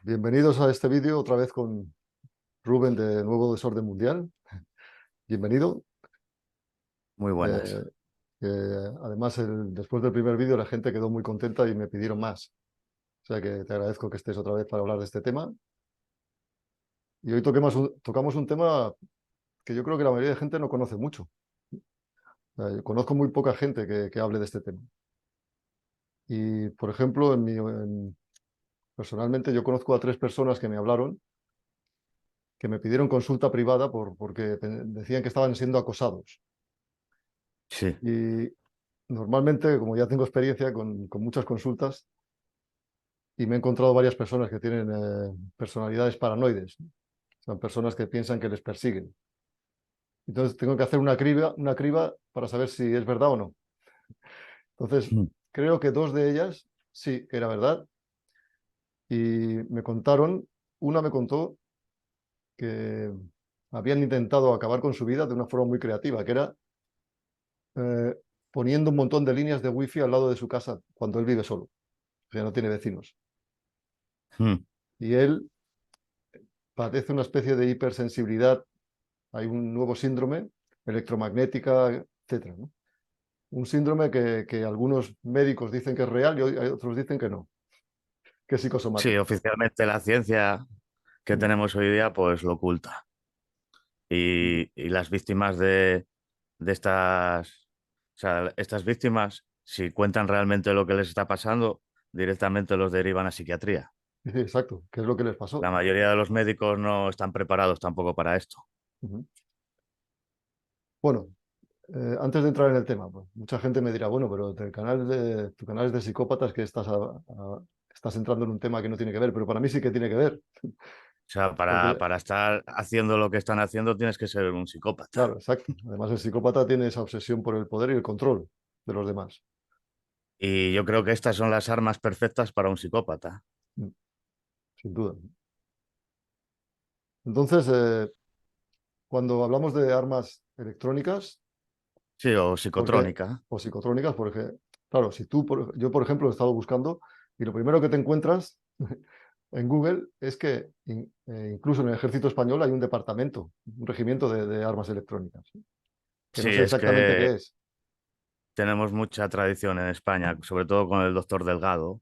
Bienvenidos a este vídeo otra vez con Rubén de Nuevo Desorden Mundial. Bienvenido. Muy buenas. Eh, Además, después del primer vídeo la gente quedó muy contenta y me pidieron más. O sea que te agradezco que estés otra vez para hablar de este tema. Y hoy tocamos un tema que yo creo que la mayoría de gente no conoce mucho. Yo conozco muy poca gente que hable de este tema. Y, por ejemplo, personalmente yo conozco a 3 personas que me hablaron, que me pidieron consulta privada porque decían que estaban siendo acosados. Sí, Y normalmente, como ya tengo experiencia con muchas consultas, y me he encontrado varias personas que tienen personalidades paranoides, ¿no? Son personas que piensan que les persiguen. Entonces tengo que hacer una criba para saber si es verdad o no. Entonces, mm, creo que 2 de ellas sí que era verdad. Y me contaron, una me contó que habían intentado acabar con su vida de una forma muy creativa, que era eh, poniendo un montón de líneas de wifi al lado de su casa cuando él vive solo, o sea, no tiene vecinos. mm. Y él padece una especie de hipersensibilidad. Hay un nuevo síndrome electromagnética, etcétera, ¿no? Un síndrome que algunos médicos dicen que es real y hay otros dicen que no, que es Sí, psicosomático. oficialmente la ciencia que Mm. tenemos hoy día pues lo oculta. Y las víctimas de o sea, estas víctimas, si cuentan realmente lo que les está pasando, directamente los derivan a psiquiatría. Sí, exacto, ¿qué es lo que les pasó? La mayoría de los médicos no están preparados tampoco para esto. Ujú. Bueno, antes de entrar en el tema, pues, mucha gente me dirá, bueno, pero tu canal es de psicópatas, que estás entrando en un tema que no tiene que ver, pero para mí sí que tiene que ver, O sea, porque, para estar haciendo lo que están haciendo tienes que ser un psicópata. claro, exacto. Además, el psicópata tiene esa obsesión por el poder y el control de los demás. Y yo creo que estas son las armas perfectas para un psicópata. Mm. Sin duda. Entonces, cuando hablamos de armas electrónicas, Sí, o porque, psicotrónica. o psicotrónicas, porque, claro, si yo, por ejemplo, he estado buscando y lo primero que te encuentras en Google es que incluso en el Ejército Español hay un departamento, un regimiento de armas electrónicas, ¿sí? Que Sí, no sé es exactamente que qué es. tenemos mucha tradición en España, sobre todo con el doctor Delgado,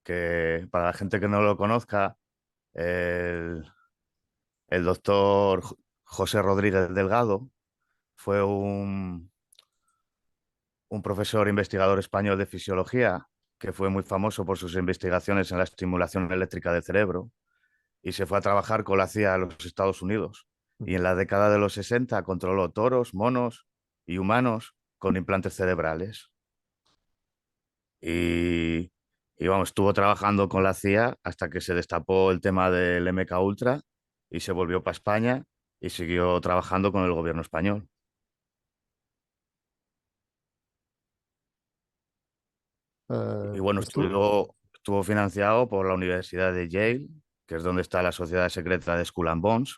que para la gente que no lo conozca, el, el doctor José Rodríguez Delgado fue un profesor investigador español de fisiología que fue muy famoso por sus investigaciones en la estimulación eléctrica del cerebro y se fue a trabajar con la CIA a los Estados Unidos. Y en la década de los 60 controló toros, monos y humanos con implantes cerebrales. Y, y vamos, estuvo trabajando con la CIA hasta que se destapó el tema del MK Ultra y se volvió para España y siguió trabajando con el gobierno español. Y bueno, Esto, estuvo financiado por la Universidad de Yale, que es donde está la sociedad secreta de Skull and Bones,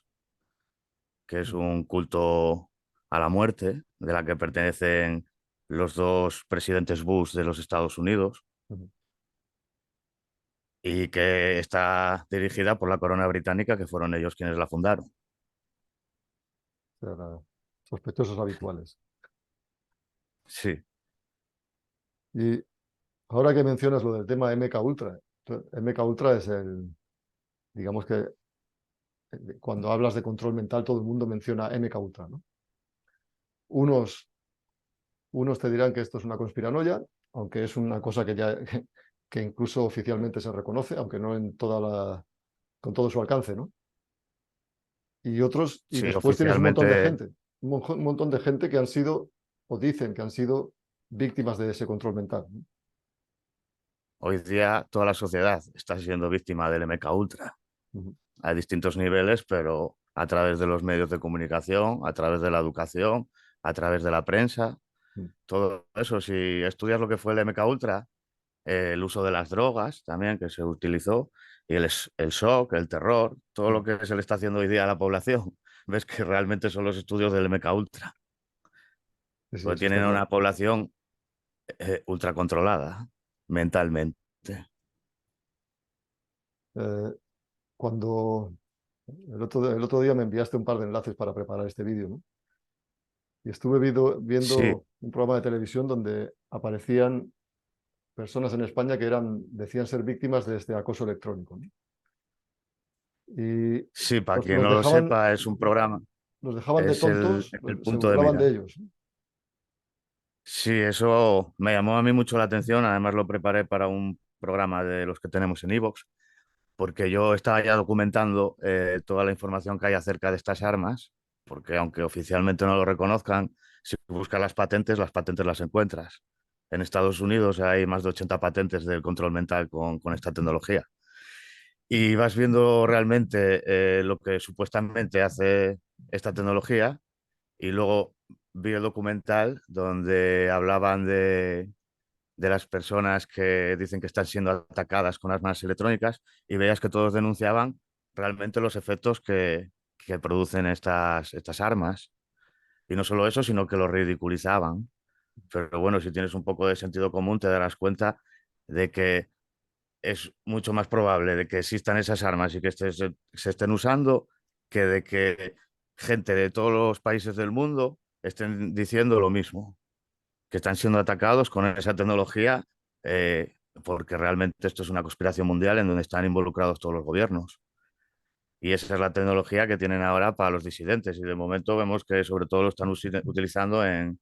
que es un culto a la muerte de la que pertenecen los dos presidentes Bush de los Estados Unidos y que está dirigida por la corona británica, que fueron ellos quienes la fundaron. sospechosos habituales. Sí, Y ahora que mencionas lo del tema MK Ultra, MK Ultra es digamos que cuando hablas de control mental, todo el mundo menciona MK Ultra, ¿no? Unos, unos te dirán que esto es una conspiranoia, aunque es una cosa que ya que incluso oficialmente se reconoce, aunque no con todo su alcance, ¿no? Y sí, después tienes un montón de oficialmente gente, un montón de gente que han sido, o dicen que han sido víctimas de ese control mental, ¿no? hoy día toda la sociedad está siendo víctima del MK Ultra Ujú. a distintos niveles, pero a través de los medios de comunicación, a través de la educación, a través de la prensa, Mm. todo eso. Si estudias lo que fue el MK Ultra, el uso de las drogas también que se utilizó, y el shock, el terror, todo Mm. lo que se le está haciendo hoy día a la población, ves que realmente son los estudios del MK Ultra, Sí, sí, porque eso está tienen una claro. población ultra controlada mentalmente. Eh, cuando el otro día me enviaste un par de enlaces para preparar este vídeo, ¿no? Y estuve Sí, viendo un programa de televisión donde aparecían personas en España que decían ser víctimas de este acoso electrónico, ¿no? Y sí, para los, quien los no lo dejaban, sepa, es un programa, los dejaban de es tontos, el se punto de burlaban mira. de ellos, ¿no? Sí, eso me llamó a mí mucho la atención. Además, lo preparé para un programa de los que tenemos en iVoox, porque yo estaba ya documentando toda la información que hay acerca de estas armas, porque aunque oficialmente no lo reconozcan, si buscas las patentes las encuentras. En Estados Unidos hay más de 80 patentes del control mental con esta tecnología. Y vas viendo realmente lo que supuestamente hace esta tecnología y luego vi el documental donde hablaban de las personas que dicen que están siendo atacadas con armas electrónicas y veías que todos denunciaban realmente los efectos que producen estas armas. Y no solo eso, sino que lo ridiculizaban. Pero bueno, si tienes un poco de sentido común, te darás cuenta de que es mucho más probable de que existan esas armas y que se estén usando que de que gente de todos los países del mundo estén diciendo lo mismo, que están siendo atacados con esa tecnología, porque realmente esto es una conspiración mundial en donde están involucrados todos los gobiernos. Y esa es la tecnología que tienen ahora para los disidentes. Y de momento vemos que sobre todo lo están utilizando en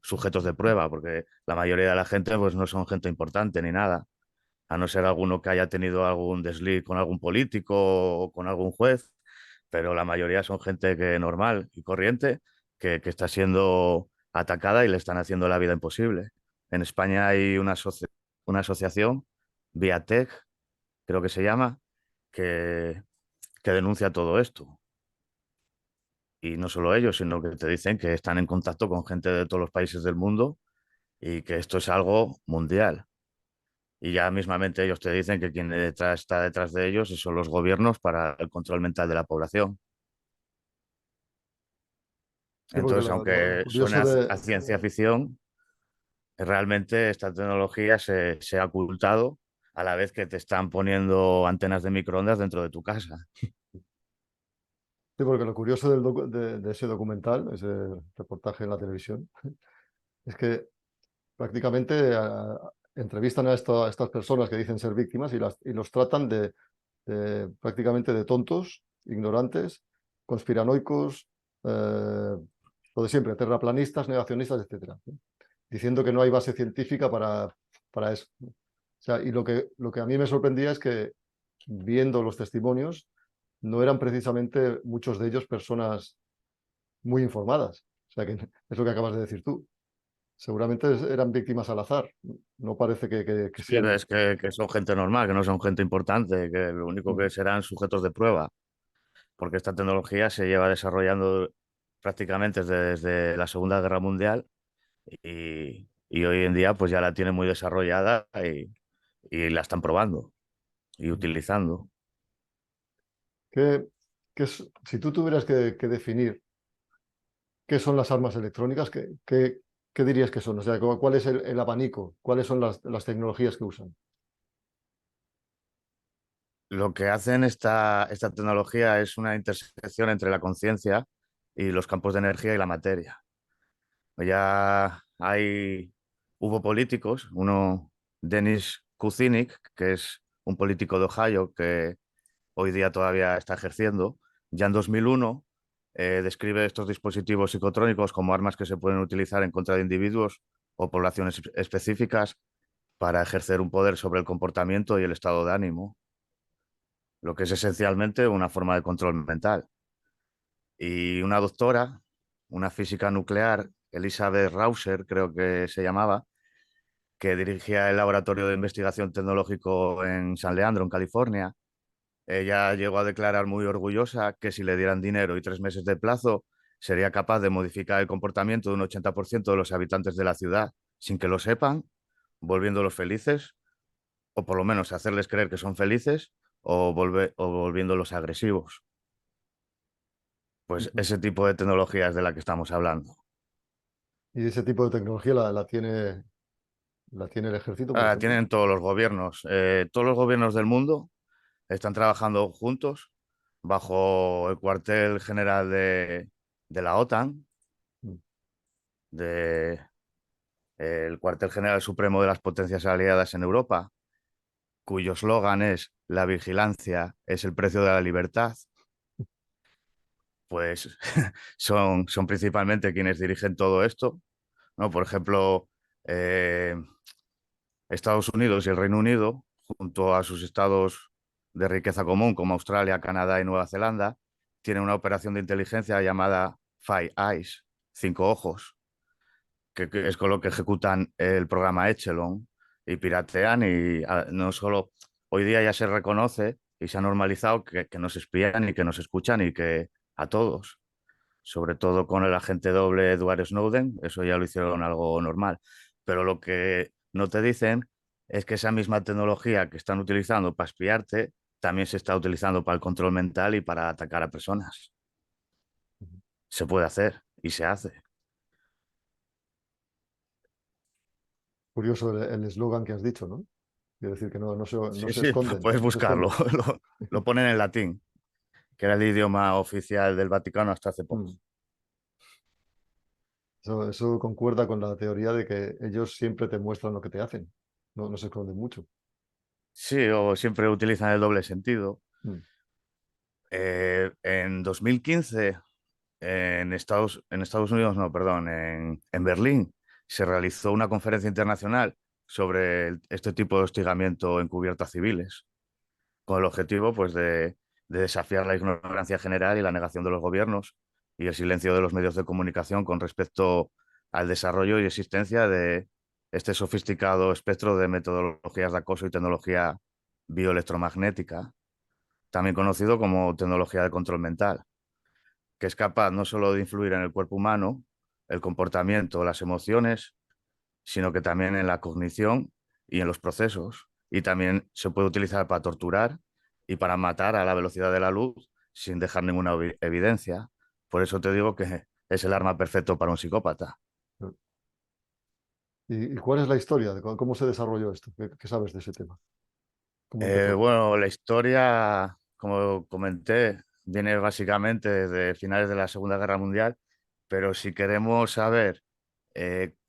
sujetos de prueba, porque la mayoría de la gente pues, no son gente importante ni nada, a no ser alguno que haya tenido algún desliz con algún político o con algún juez, pero la mayoría son gente que normal y corriente que está siendo atacada y le están haciendo la vida imposible. En España hay una asociación, Viatec, creo que se llama, que, que denuncia todo esto. Y no solo ellos, sino que te dicen que están en contacto con gente de todos los países del mundo y que esto es algo mundial. Y ya mismamente ellos te dicen que quien está detrás de ellos son los gobiernos para el control mental de la población. Sí, porque Entonces, lo aunque suene curioso de, a ciencia ficción, realmente esta tecnología se ha ocultado a la vez que te están poniendo antenas de microondas dentro de tu casa. sí, porque lo curioso de ese documental, ese reportaje en la televisión, es que prácticamente entrevistan a estas personas que dicen ser víctimas y los tratan prácticamente de tontos, ignorantes, conspiranoicos, lo de siempre, terraplanistas, negacionistas, etcétera, ¿no? Diciendo que no hay base científica para eso, ¿no? O sea, y lo que a mí me sorprendía es que viendo los testimonios, no eran precisamente muchos de ellos personas muy informadas. O sea, que es lo que acabas de decir tú. Seguramente eran víctimas al azar. No parece que Sí, sean. es que son gente normal, que no son gente importante, que lo único Mm. que serán sujetos de prueba, porque esta tecnología se lleva desarrollando prácticamente desde la Segunda Guerra Mundial y hoy en día pues ya la tienen muy desarrollada y la están probando y utilizando. ¿Qué, si tú tuvieras que definir qué son las armas electrónicas, qué dirías que son? O sea, ¿cuál es el abanico? ¿Cuáles son las tecnologías que usan? Lo que hacen esta tecnología es una intersección entre la conciencia y los campos de energía y la materia. Hubo políticos, uno, Denis Kucinich, que es un político de Ohio que hoy día todavía está ejerciendo, ya en 2001 describe estos dispositivos psicotrónicos como armas que se pueden utilizar en contra de individuos o poblaciones específicas para ejercer un poder sobre el comportamiento y el estado de ánimo, lo que es esencialmente una forma de control mental. Y una doctora, una física nuclear, Elizabeth Rauser, creo que se llamaba, que dirigía el laboratorio de investigación tecnológico en San Leandro, en California. Ella llegó a declarar muy orgullosa que si le dieran dinero y 3 meses de plazo, sería capaz de modificar el comportamiento de un 80% de los habitantes de la ciudad sin que lo sepan, volviéndolos felices, o por lo menos hacerles creer que son felices, o volviéndolos agresivos. Pues Ujú. ese tipo de tecnología es de la que estamos hablando. Y ese tipo de tecnología la tiene. ¿La tiene el ejército, por ejemplo? Tienen todos los gobiernos. Todos los gobiernos del mundo están trabajando juntos bajo el cuartel general de la OTAN, Mm. de, el cuartel general supremo de las potencias aliadas en Europa, cuyo eslogan es "La vigilancia es el precio de la libertad". Pues son principalmente quienes dirigen todo esto, ¿no? Por ejemplo, eh, Estados Unidos y el Reino Unido, junto a sus estados de riqueza común como Australia, Canadá y Nueva Zelanda, tienen una operación de inteligencia llamada Five Eyes, cinco ojos, que es con lo que ejecutan el programa Echelon y piratean y no solo hoy día ya se reconoce y se ha normalizado que nos espían y que nos escuchan y que a todos, sobre todo con el agente doble Edward Snowden, eso ya lo hicieron algo normal. Pero lo que no te dicen es que esa misma tecnología que están utilizando para espiarte también se está utilizando para el control mental y para atacar a personas. Se puede hacer y se hace. Curioso el eslogan que has dicho, ¿no? Quiero decir que no Sí, se sí, esconden, puedes no se buscarlo. esconden. Lo ponen en latín, que era el idioma oficial del Vaticano hasta hace poco. Mm. Eso concuerda con la teoría de que ellos siempre te muestran lo que te hacen. No se esconden mucho. Sí, o siempre utilizan el doble sentido. Mm. En 2015 en Estados Unidos, no, perdón, en Berlín se realizó una conferencia internacional sobre este tipo de hostigamiento encubierto a civiles, con el objetivo pues, de desafiar la ignorancia general y la negación de los gobiernos y el silencio de los medios de comunicación con respecto al desarrollo y existencia de este sofisticado espectro de metodologías de acoso y tecnología bioelectromagnética, también conocido como tecnología de control mental, que es capaz no solo de influir en el cuerpo humano, el comportamiento, las emociones, sino que también en la cognición y en los procesos. Y también se puede utilizar para torturar y para matar a la velocidad de la luz sin dejar ninguna evidencia. Por eso te digo que es el arma perfecto para un psicópata. ¿Y cuál es la historia de cómo se desarrolló esto? ¿Qué sabes de ese tema? ¿Cómo empezó? Bueno, la historia, como comenté, viene básicamente desde finales de la Segunda Guerra Mundial, pero si queremos saber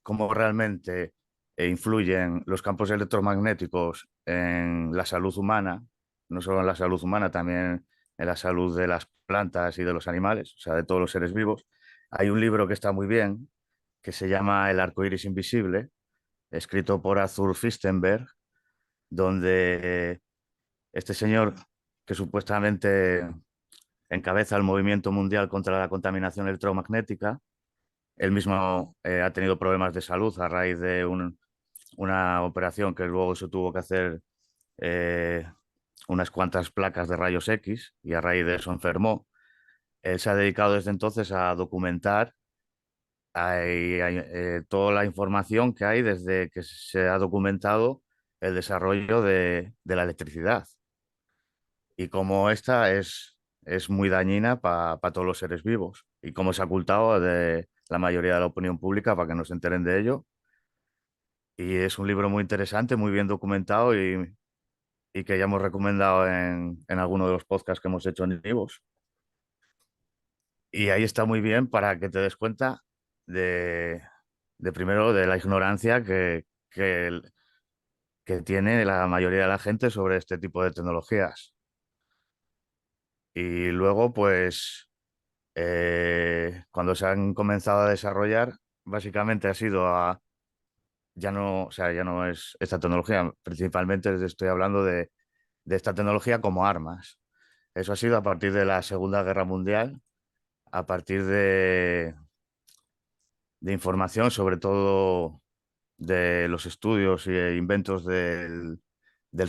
cómo realmente influyen los campos electromagnéticos en la salud humana, no solo en la salud humana, también en la salud de las plantas y de los animales, o sea, de todos los seres vivos, hay un libro que está muy bien, que se llama El arco iris invisible, escrito por Arthur Fichtenberg, donde este señor que supuestamente encabeza el movimiento mundial contra la contaminación electromagnética, él mismo ha tenido problemas de salud a raíz de una operación que luego se tuvo que hacer eh, unas cuantas placas de rayos X y a raíz de eso enfermó. Él se ha dedicado desde entonces a documentar toda la información que hay desde que se ha documentado el desarrollo de la electricidad y cómo esta es muy dañina para todos los seres vivos y cómo se ha ocultado de la mayoría de la opinión pública para que no se enteren de ello. Y es un libro muy interesante, muy bien documentado y que ya hemos recomendado en alguno de los podcasts que hemos hecho en Ivos. Y ahí está muy bien para que te des cuenta de, de primero de la ignorancia que tiene la mayoría de la gente sobre este tipo de tecnologías. Y luego, pues, cuando se han comenzado a desarrollar, básicamente ha sido ya no, o sea, ya no es esta tecnología, principalmente estoy hablando de esta tecnología como armas. Eso ha sido a partir de la Segunda Guerra Mundial, a partir de información, sobre todo de los estudios e inventos del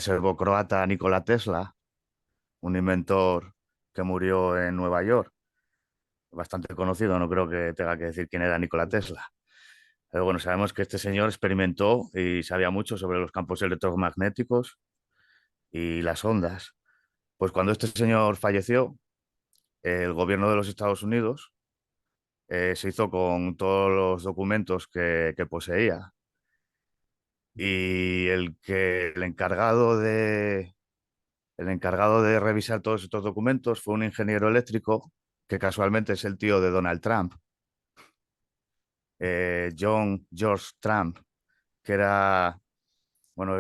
serbocroata Nikola Tesla, un inventor que murió en Nueva York, bastante conocido, no creo que tenga que decir quién era Nikola Tesla. Pero bueno, sabemos que este señor experimentó y sabía mucho sobre los campos electromagnéticos y las ondas. Pues cuando este señor falleció, el gobierno de los Estados Unidos se hizo con todos los documentos que poseía Y el encargado de revisar todos estos documentos fue un ingeniero eléctrico que casualmente es el tío de Donald Trump, John George Trump, que era, bueno,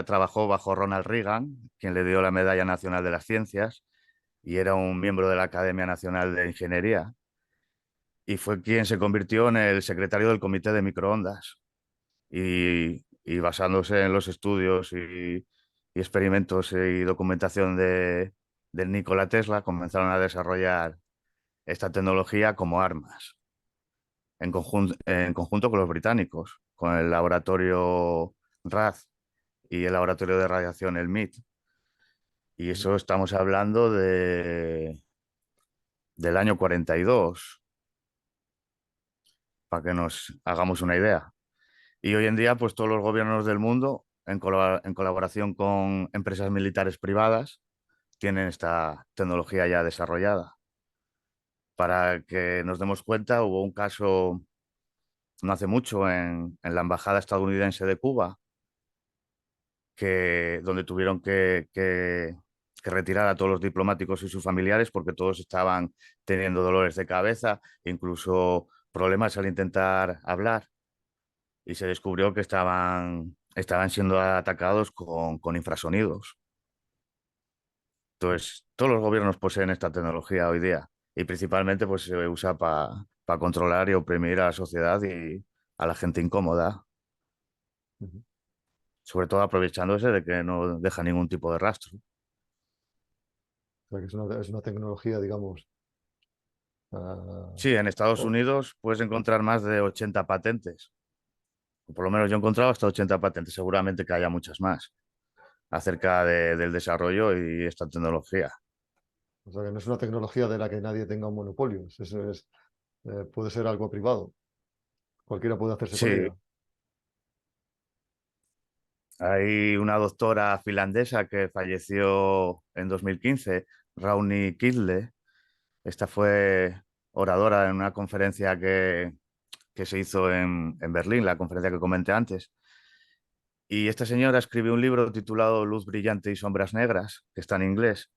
trabajó bajo Ronald Reagan, quien le dio la Medalla Nacional de las Ciencias, y era un miembro de la Academia Nacional de Ingeniería, y fue quien se convirtió en el secretario del Comité de Microondas. Y basándose en los estudios y experimentos y documentación del Nikola Tesla, comenzaron a desarrollar esta tecnología como armas, en conjunto con los británicos, con el laboratorio RAD y el laboratorio de radiación, el MIT. Y eso estamos hablando del año 42, para que nos hagamos una idea. Y hoy en día, pues todos los gobiernos del mundo, en colaboración con empresas militares privadas, tienen esta tecnología ya desarrollada. Para que nos demos cuenta, hubo un caso no hace mucho en la Embajada estadounidense de Cuba, donde tuvieron que retirar a todos los diplomáticos y sus familiares porque todos estaban teniendo dolores de cabeza, incluso problemas al intentar hablar, y se descubrió que estaban siendo atacados con infrasonidos. Entonces, todos los gobiernos poseen esta tecnología hoy día y principalmente pues, se usa para controlar y oprimir a la sociedad y a la gente incómoda, Ujú. sobre todo aprovechándose de que no deja ningún tipo de rastro. O sea, que es una tecnología, digamos, ah, Sí, en Estados o- Unidos puedes encontrar más de 80 patentes, o por lo menos yo he encontrado hasta 80 patentes, seguramente que haya muchas más acerca del desarrollo y esta tecnología. o sea, que no es una tecnología de la que nadie tenga un monopolio. Puede ser algo privado. Cualquiera puede hacerse con Sí, ella. hay una doctora finlandesa que falleció en 2015, Rauni Kidle. Esta fue oradora en una conferencia que se hizo en Berlín, la conferencia que comenté antes. Y esta señora escribió un libro titulado Luz brillante y sombras negras, que está en inglés,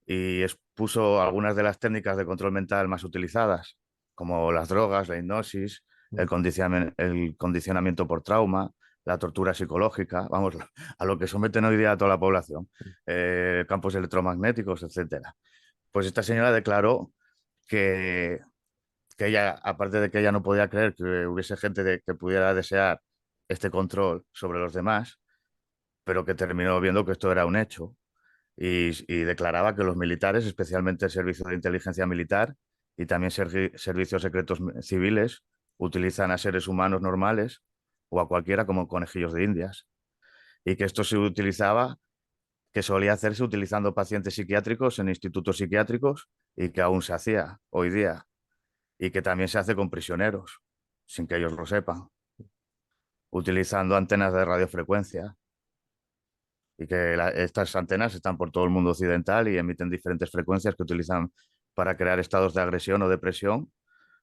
y expuso algunas de las técnicas de control mental más utilizadas, como las drogas, la hipnosis, Mm. el condicionamiento por trauma, la tortura psicológica, vamos, a lo que someten hoy día a toda la población, campos electromagnéticos, etcétera. Pues esta señora declaró que, que ella, aparte de que ella no podía creer que hubiese gente que pudiera desear este control sobre los demás, pero que terminó viendo que esto era un hecho y declaraba que los militares, especialmente el Servicio de Inteligencia Militar y también servicios secretos civiles, utilizan a seres humanos normales o a cualquiera como conejillos de Indias, y que esto se utilizaba, que solía hacerse utilizando pacientes psiquiátricos en institutos psiquiátricos y que aún se hacía hoy día, y que también se hace con prisioneros, sin que ellos lo sepan, utilizando antenas de radiofrecuencia, y que estas antenas están por todo el mundo occidental y emiten diferentes frecuencias que utilizan para crear estados de agresión o depresión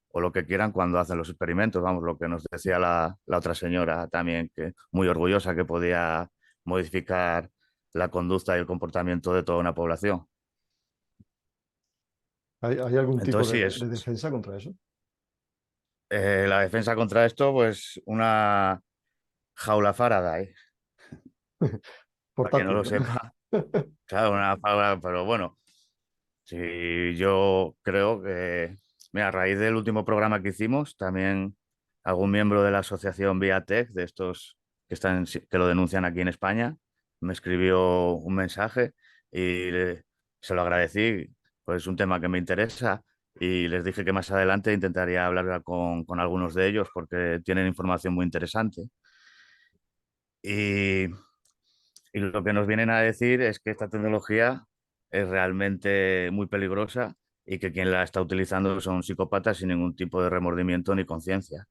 o lo que quieran cuando hacen los experimentos. Vamos, lo que nos decía la otra señora también, que muy orgullosa que podía modificar la conducta y el comportamiento de toda una población. ¿Hay algún tipo Entonces, sí, de defensa contra eso? la defensa contra esto, pues una jaula Faraday, para quien no Portátil, lo ¿no? sepa. Claro, una jaula, pero bueno. Sí, yo creo que, mira, a raíz del último programa que hicimos, también algún miembro de la asociación Viatech, de estos que lo denuncian aquí en España, me escribió un mensaje y se lo agradecí, pues es un tema que me interesa, y les dije que más adelante intentaría hablar con algunos de ellos porque tienen información muy interesante. Y y lo que nos vienen a decir es que esta tecnología es realmente muy peligrosa y que quien la está utilizando son psicópatas sin ningún tipo de remordimiento ni conciencia.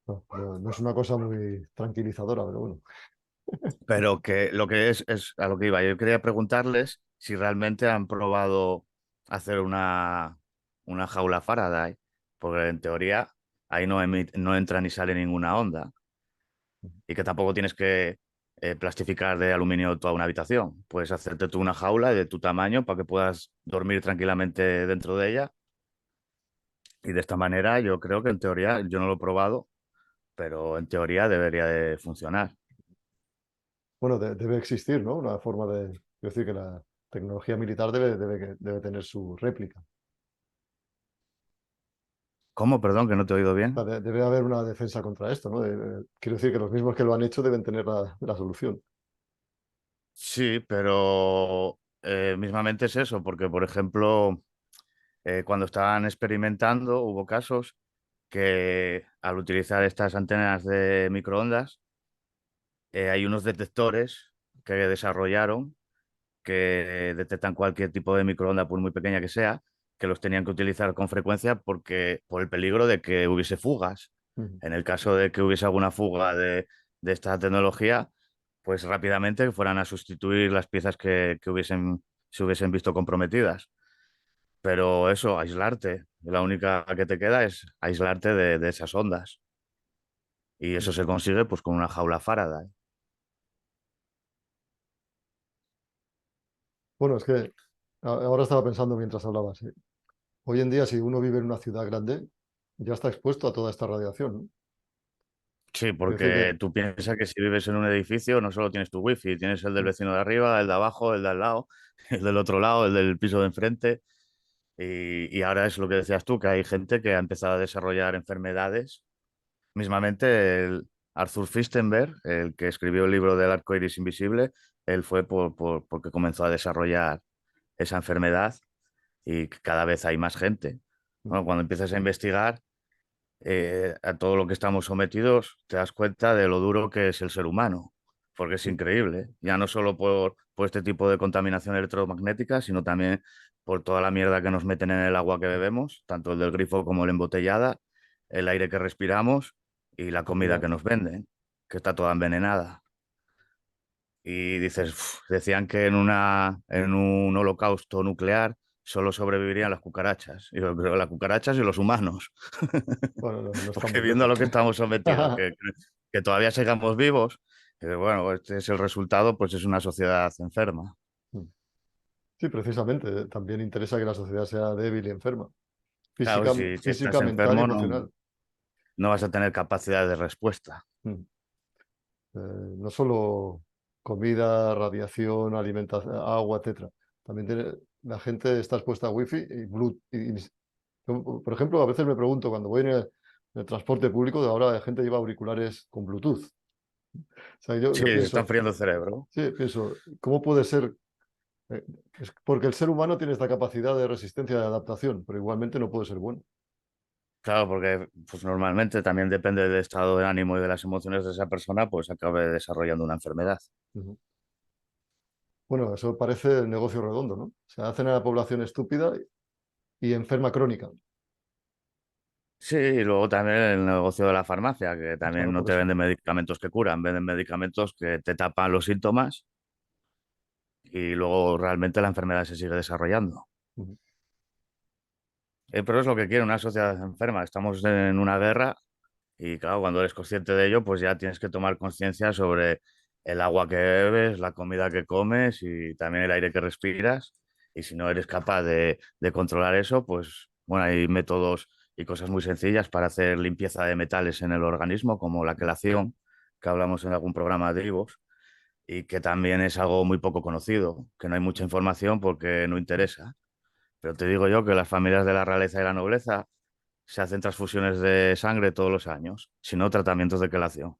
No es una cosa muy tranquilizadora, pero bueno. Pero que lo que es a lo que iba. Yo quería preguntarles si realmente han probado hacer una jaula Faraday, porque en teoría ahí no entra ni sale ninguna onda y que tampoco tienes que plastificar de aluminio toda una habitación. Puedes hacerte tú una jaula de tu tamaño para que puedas dormir tranquilamente dentro de ella y de esta manera yo creo que en teoría, yo no lo he probado, pero en teoría debería de funcionar. Bueno, debe existir, ¿no? Una forma de, quiero decir que la tecnología militar debe tener su réplica. ¿Cómo? Perdón, que no te he oído O sea, bien. debe haber una defensa contra esto, ¿no? Quiero decir que los mismos que lo han hecho deben tener la solución. Sí, pero mismamente es eso, porque por ejemplo, cuando estaban experimentando hubo casos que al utilizar estas antenas de microondas, hay unos detectores que desarrollaron que detectan cualquier tipo de microonda, por muy pequeña que sea, que los tenían que utilizar con frecuencia porque, por el peligro de que hubiese fugas. Ujú. En el caso de que hubiese alguna fuga de esta tecnología, pues rápidamente fueran a sustituir las piezas que se hubiesen visto comprometidas. Pero eso, aislarte, la única que te queda es aislarte de esas ondas. Y eso se consigue pues con una jaula Faraday. Bueno, es que ahora estaba pensando mientras hablabas. Hoy en día, si uno vive en una ciudad grande, ya está expuesto a toda esta radiación, ¿no? Sí, Quiero decir porque que, tú piensas que si vives en un edificio no solo tienes tu wifi, tienes el del mm, vecino de arriba, el de abajo, el de al lado, el del otro lado, el del piso de enfrente. Y ahora es lo que decías tú, que hay gente que ha empezado a desarrollar enfermedades. Mismamente el Arthur Firstenberg, el que escribió el libro del arco iris invisible, él fue porque comenzó a desarrollar esa enfermedad y cada vez hay más gente. mm, Bueno, cuando empiezas a investigar a todo lo que estamos sometidos, te das cuenta de lo duro que es el ser humano, porque es mm, increíble, ya no solo por este tipo de contaminación electromagnética, sino también por toda la mierda que nos meten en el agua que bebemos, tanto el del grifo como la embotellada, el aire que respiramos y la al comida final. que nos venden, que está toda envenenada. Y dices, "Uf", decían que en un holocausto nuclear solo sobrevivirían las cucarachas. Y yo creo las cucarachas y los humanos. Bueno, no, no Porque estamos viendo a lejos. lo que estamos sometidos, que todavía sigamos vivos, bueno, este es el resultado, pues es una sociedad enferma. Mm. Sí, precisamente. También interesa que la sociedad sea débil y enferma. Claro, Física, si estás física, mental y enfermo no, emocional. no vas a tener capacidad de respuesta. Mm. No solo comida, radiación, alimentación, agua, etcétera. También la gente está expuesta a wifi y Bluetooth. Por ejemplo, a veces me pregunto, cuando voy en el transporte público, de ahora la gente lleva auriculares con Bluetooth. O sea, Sí, yo se está pienso, enfriando el cerebro. sí, pienso, ¿cómo puede ser? Es porque el ser humano tiene esta capacidad de resistencia, de adaptación, pero igualmente no puede ser bueno. Claro, porque pues normalmente también depende del estado de ánimo y de las emociones de esa persona, pues acabe desarrollando una enfermedad. Ujú. Bueno, eso parece el negocio redondo, ¿no? Se hacen a la población estúpida y enferma crónica. Sí, y luego también el negocio de la farmacia, que también Claro, no por te eso. venden medicamentos que curan, venden medicamentos que te tapan los síntomas y luego realmente la enfermedad se sigue desarrollando. Ujú. Pero es lo que quiere una sociedad enferma. Estamos en una guerra y claro, cuando eres consciente de ello, pues ya tienes que tomar conciencia sobre el agua que bebes, la comida que comes y también el aire que respiras. Y si no eres capaz de controlar eso, pues bueno, hay métodos y cosas muy sencillas para hacer limpieza de metales en el organismo, como la quelación, que hablamos en algún programa de Ivos, y que también es algo muy poco conocido, que no hay mucha información porque no interesa. Pero te digo yo que las familias de la realeza y la nobleza se hacen transfusiones de sangre todos los años, si no tratamientos de quelación.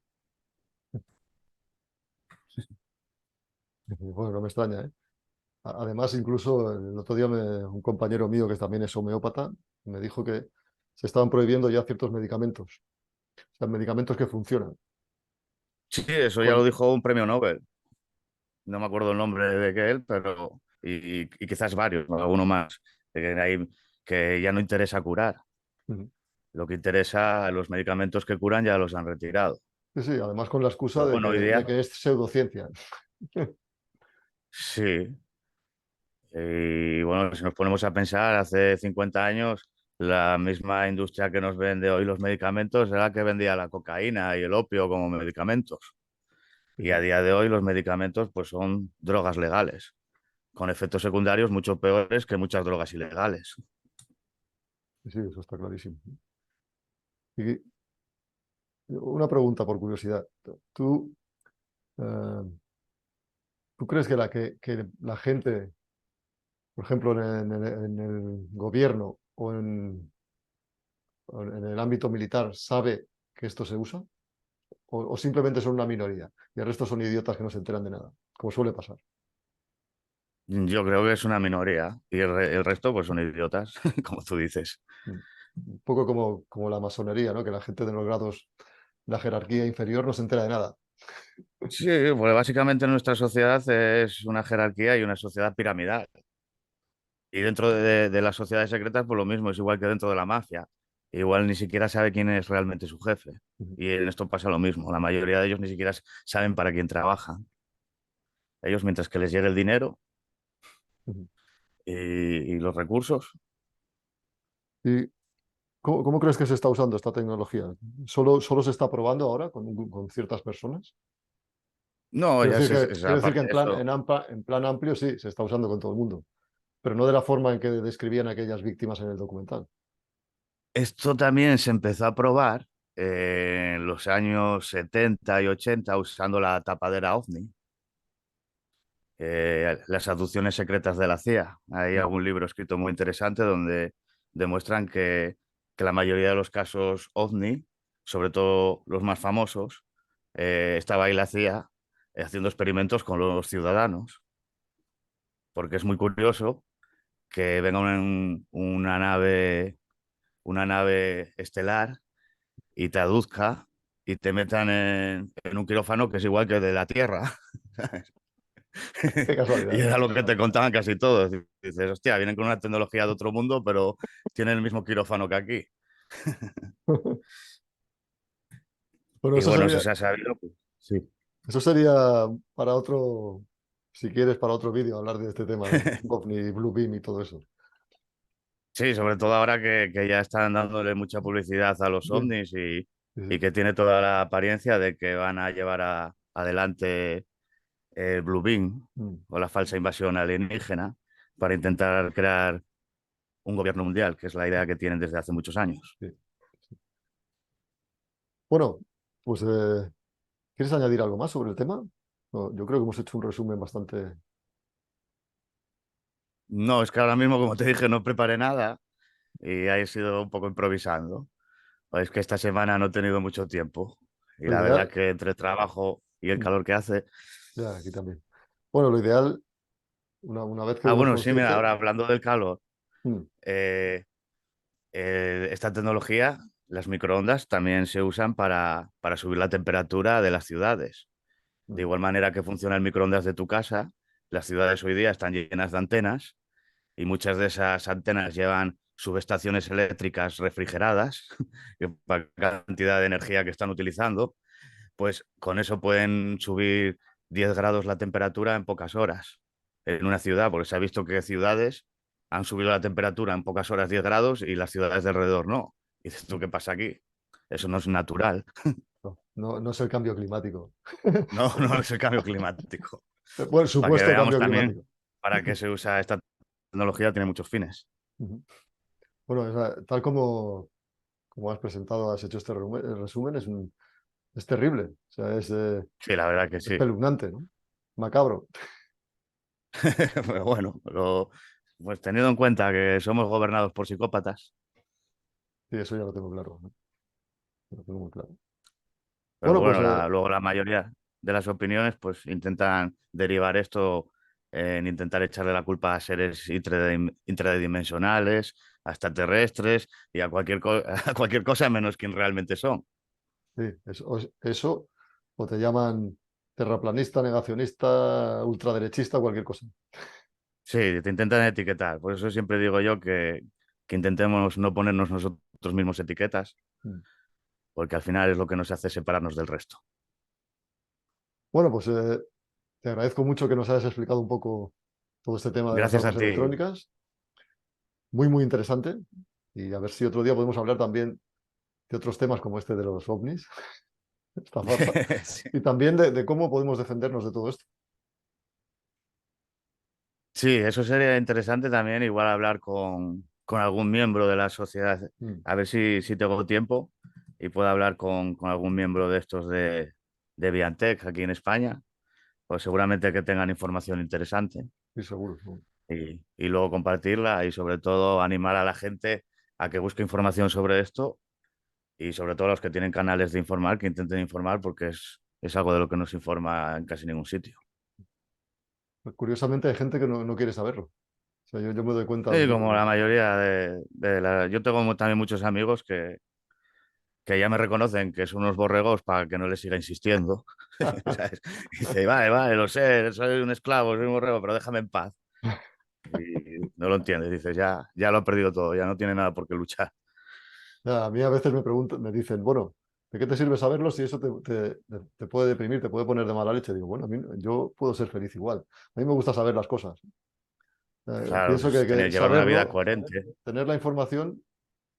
Bueno, no me extraña, ¿eh? Además, incluso el otro día un compañero mío que también es homeópata me dijo que se estaban prohibiendo ya ciertos medicamentos, o sea, medicamentos que funcionan. Sí, eso ya lo Cuando, dijo un premio Nobel. No me acuerdo el nombre de que él, pero. Y quizás varios, ¿no? Alguno más. Que ya no interesa curar. Ujú. Lo que interesa, los medicamentos que curan ya los han retirado. Sí, sí, además con la excusa Pero bueno, hoy de día que es pseudociencia. sí. Y bueno, si nos ponemos a pensar, hace 50 años la misma industria que nos vende hoy los medicamentos era la que vendía la cocaína y el opio como medicamentos. Sí, Y a sí, día de hoy los medicamentos pues son drogas legales, con efectos secundarios mucho peores que muchas drogas ilegales. sí, eso está clarísimo. Y una pregunta por curiosidad. ¿Tú, eh, ¿tú crees que la gente, por ejemplo, en el gobierno o en el ámbito militar, sabe que esto se usa? O simplemente son una minoría y el resto son idiotas que no se enteran de nada, como suele pasar? Yo creo que es una minoría y el resto pues son idiotas, como tú dices. Mm. Un poco como la masonería, ¿no? Que la gente de los grados, la jerarquía inferior no se entera de nada. Sí, pues básicamente nuestra sociedad es una jerarquía y una sociedad piramidal. Y dentro de las sociedades secretas, pues lo mismo, es igual que dentro de la mafia. Igual ni siquiera sabe quién es realmente su jefe. Ujú, Y en esto pasa lo mismo. La mayoría de ellos ni siquiera saben para quién trabajan. Ellos, mientras que les llegue el dinero ujú. y los recursos. ¿Y cómo crees que se está usando esta tecnología? ¿Solo se está probando ahora con ciertas personas? No, Quiero ya decir quiero decir que aparte de eso. en plan amplio sí, se está usando con todo el mundo, pero no de la forma en que describían aquellas víctimas en el documental. Esto también se empezó a probar en los años 70 y 80 usando la tapadera OVNI, las abducciones secretas de la CIA. Hay Mm, algún libro escrito muy interesante donde demuestran que la mayoría de los casos OVNI, sobre todo los más famosos, estaba ahí la CIA haciendo experimentos con los ciudadanos, porque es muy curioso que venga una nave estelar y te aduzca y te metan en un quirófano que es igual que el de la Tierra. qué Y casualidad. era lo que te contaban casi todos. Dices, hostia, vienen con una tecnología de otro mundo, pero tienen el mismo quirófano que aquí. Bueno, Y bueno, eso se ha sabido, pues, sí. eso sería para otro, si quieres, para otro vídeo, hablar de este tema de OVNI, Blue Beam y todo eso. Sí, sobre todo ahora que ya están dándole mucha publicidad a los Bien, ovnis sí, y sí. que tiene toda la apariencia de que van a llevar adelante el Blue Beam Mm, o la falsa invasión alienígena para intentar crear un gobierno mundial, que es la idea que tienen desde hace muchos años. sí. Bueno, pues ¿quieres añadir algo más sobre el tema? No, yo creo que hemos hecho un resumen bastante... No, es que ahora mismo, como te dije, no preparé nada y he sido un poco improvisando. Es que esta semana no he tenido mucho tiempo y Lo la verdad ideal, que entre el trabajo y el mm, calor que hace. ya, aquí también. Bueno, lo ideal, una vez que Ah, uno es bueno, sí, mira, consciente, ahora hablando del calor, mm, eh, esta tecnología, las microondas, también se usan para subir la temperatura de las ciudades. De mm, igual manera que funciona el microondas de tu casa, las ciudades hoy día están llenas de antenas y muchas de esas antenas llevan subestaciones eléctricas refrigeradas para la cantidad de energía que están utilizando, pues con eso pueden subir 10 grados la temperatura en pocas horas en una ciudad, porque se ha visto que ciudades han subido la temperatura en pocas horas 10 grados y las ciudades de alrededor no. Y dices, ¿tú qué pasa aquí? Eso no es natural. no es el cambio climático. No, no es el cambio climático. Bueno, el Para que supuesto veamos cambio también climático. para qué se usa esta tecnología, tiene muchos fines. Ujú. Bueno, tal como has presentado, has hecho este resumen, es terrible. O sea, es Sí, la verdad que sí. espeluznante, ¿no? Macabro. Pero bueno, pues teniendo en cuenta que somos gobernados por psicópatas, Sí, eso ya lo tengo claro, ¿no? Lo tengo muy claro. pero Bueno, pues bueno, luego la mayoría de las opiniones pues intentan derivar esto en intentar echarle la culpa a seres intradimensionales, a extraterrestres y a a cualquier cosa menos quien realmente son. sí, eso, o te llaman terraplanista, negacionista, ultraderechista, cualquier cosa. Sí, te intentan etiquetar. Por eso siempre digo yo que intentemos no ponernos nosotros mismos etiquetas, Mm. porque al final es lo que nos hace separarnos del resto. Bueno, pues te agradezco mucho que nos hayas explicado un poco todo este tema de las Gracias armas a ti. electrónicas. Muy, muy interesante. Y a ver si otro día podemos hablar también de otros temas como este de los ovnis, esta farsa, Sí. y también de cómo podemos defendernos de todo esto. Sí, eso sería interesante también, igual hablar con algún miembro de la sociedad, Mm, a ver si tengo tiempo y puedo hablar con algún miembro de estos de Viantec aquí en España, pues seguramente que tengan información interesante sí, seguro. y luego compartirla y sobre todo animar a la gente a que busque información sobre esto y sobre todo los que tienen canales de informar, que intenten informar porque es algo de lo que no se informa en casi ningún sitio. Pues curiosamente hay gente que no quiere saberlo. O sea, yo me doy cuenta a Sí, veces. como la mayoría Yo tengo también muchos amigos que ya me reconocen que son unos borregos para que no les siga insistiendo. ¿Sabes? Y dice, vale, vale, lo sé, soy un esclavo, soy un borrego, pero déjame en paz. Y no lo entiendes, dices, ya lo ha perdido todo, ya no tiene nada por qué luchar. A mí a veces me preguntan, me dicen, bueno, ¿de qué te sirve saberlo si eso te puede deprimir, te puede poner de mala leche? Digo, bueno, yo puedo ser feliz igual. A mí me gusta saber las cosas. Claro, Pienso pues que llevar una vida saberlo, coherente. tener la información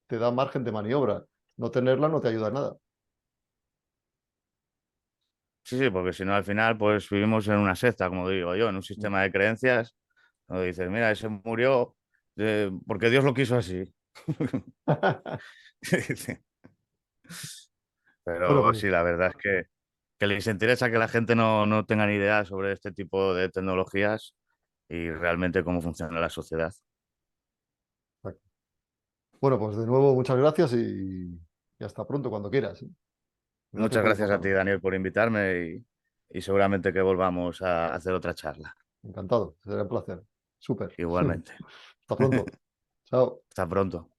te da margen de maniobra. No tenerla no te ayuda en nada. Sí, sí, porque si no al final pues vivimos en una secta, como digo yo, en un Mm. sistema de creencias, donde dices, mira, ese murió porque Dios lo quiso así. Bueno, Pero pues sí, la verdad es que les interesa que la gente no tenga ni idea sobre este tipo de tecnologías y realmente cómo funciona la sociedad. bueno, pues de nuevo muchas gracias y hasta pronto cuando quieras. ¿Eh? Gracias Muchas por gracias a ti, informarme. Daniel, por invitarme y seguramente que volvamos a hacer otra charla. Encantado, será un placer. Súper. Igualmente. Hasta pronto. Chao. Hasta pronto.